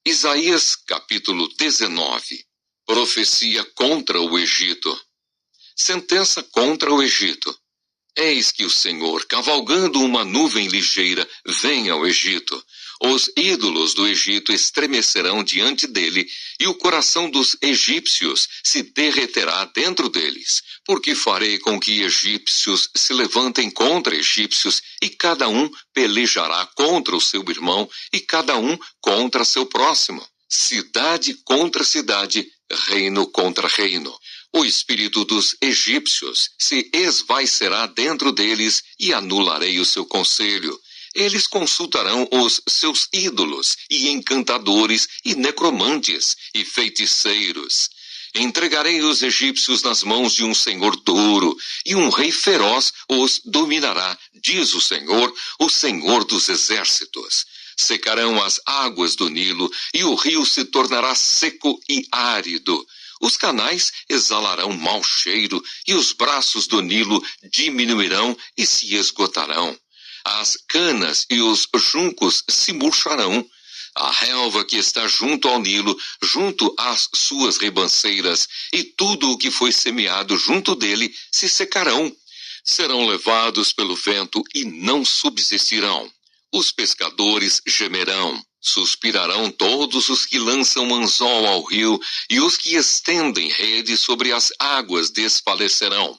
Isaías capítulo 19. Profecia contra o Egito. Sentença contra o Egito. Eis que o Senhor, cavalgando uma nuvem ligeira, vem ao Egito. Os ídolos do Egito estremecerão diante dele, e o coração dos egípcios se derreterá dentro deles, porque farei com que egípcios se levantem contra egípcios, e cada um pelejará contra o seu irmão, e cada um contra seu próximo. Cidade contra cidade, reino contra reino. O espírito dos egípcios se esvaecerá dentro deles, e anularei o seu conselho. Eles consultarão os seus ídolos, e encantadores, e necromantes, e feiticeiros. Entregarei os egípcios nas mãos de um senhor duro, e um rei feroz os dominará, diz o Senhor dos exércitos. Secarão as águas do Nilo, e o rio se tornará seco e árido. Os canais exalarão mau cheiro, e os braços do Nilo diminuirão e se esgotarão. As canas e os juncos se murcharão. A relva que está junto ao Nilo, junto às suas ribanceiras, e tudo o que foi semeado junto dele se secarão. Serão levados pelo vento e não subsistirão. Os pescadores gemerão. Suspirarão todos os que lançam anzol ao rio, e os que estendem rede sobre as águas desfalecerão.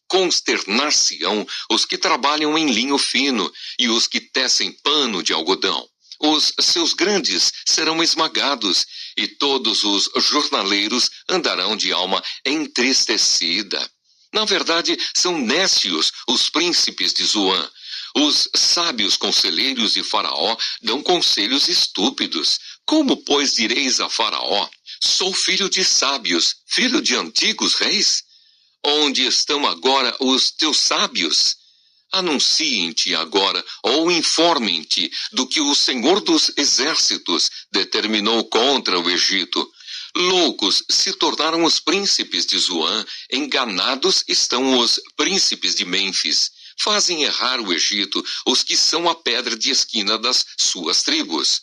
Consternar-se-ão os que trabalham em linho fino, e os que tecem pano de algodão. Os seus grandes serão esmagados, e todos os jornaleiros andarão de alma entristecida. Na verdade, são nécios os príncipes de Zoan. Os sábios conselheiros de Faraó dão conselhos estúpidos. Como, pois, direis a Faraó: sou filho de sábios, filho de antigos reis? Onde estão agora os teus sábios? Anunciem-te agora, ou informem-te do que o Senhor dos exércitos determinou contra o Egito. Loucos se tornaram os príncipes de Zoan, enganados estão os príncipes de Mênfis. Fazem errar o Egito os que são a pedra de esquina das suas tribos.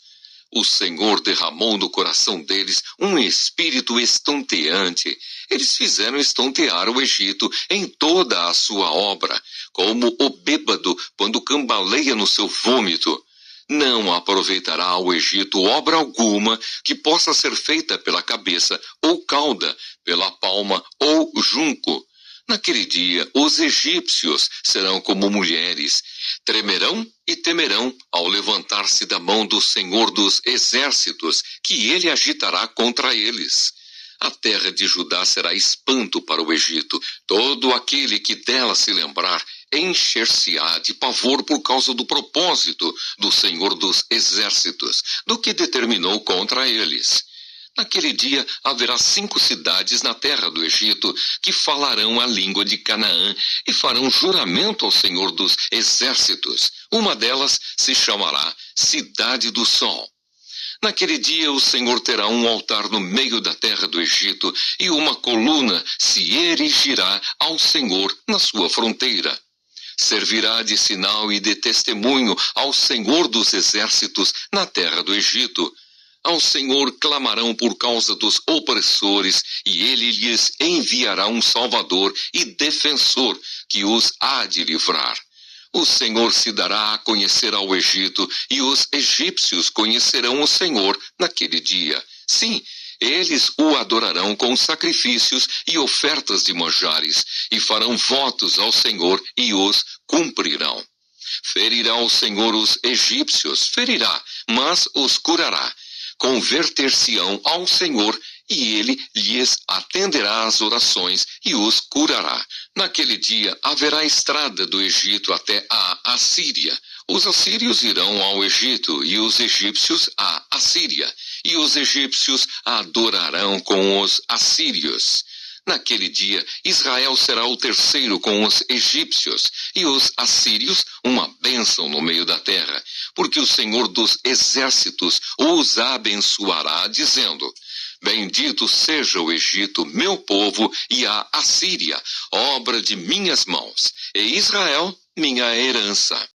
O Senhor derramou no coração deles um espírito estonteante. Eles fizeram estontear o Egito em toda a sua obra, como o bêbado quando cambaleia no seu vômito. Não aproveitará o Egito obra alguma que possa ser feita pela cabeça ou cauda, pela palma ou junco. Naquele dia, os egípcios serão como mulheres, tremerão e temerão ao levantar-se da mão do Senhor dos exércitos, que ele agitará contra eles. A terra de Judá será espanto para o Egito. Todo aquele que dela se lembrar encher-se-á de pavor por causa do propósito do Senhor dos exércitos, do que determinou contra eles. Naquele dia haverá 5 cidades na terra do Egito que falarão a língua de Canaã e farão juramento ao Senhor dos exércitos. Uma delas se chamará Cidade do Sol. Naquele dia o Senhor terá um altar no meio da terra do Egito, e uma coluna se erigirá ao Senhor na sua fronteira. Servirá de sinal e de testemunho ao Senhor dos exércitos na terra do Egito. Ao Senhor clamarão por causa dos opressores, e ele lhes enviará um Salvador e defensor que os há de livrar. O Senhor se dará a conhecer ao Egito, e os egípcios conhecerão o Senhor naquele dia. Sim, eles o adorarão com sacrifícios e ofertas de manjares, e farão votos ao Senhor e os cumprirão. Ferirá o Senhor os egípcios, ferirá, mas os curará. Converter-se-ão ao Senhor, e ele lhes atenderá às orações e os curará. Naquele dia haverá estrada do Egito até a Assíria. Os assírios irão ao Egito, e os egípcios à Assíria, e os egípcios adorarão com os assírios. Naquele dia, Israel será o terceiro com os egípcios, e os assírios uma bênção no meio da terra, porque o Senhor dos exércitos os abençoará, dizendo: bendito seja o Egito, meu povo, e a Assíria, obra de minhas mãos, e Israel, minha herança.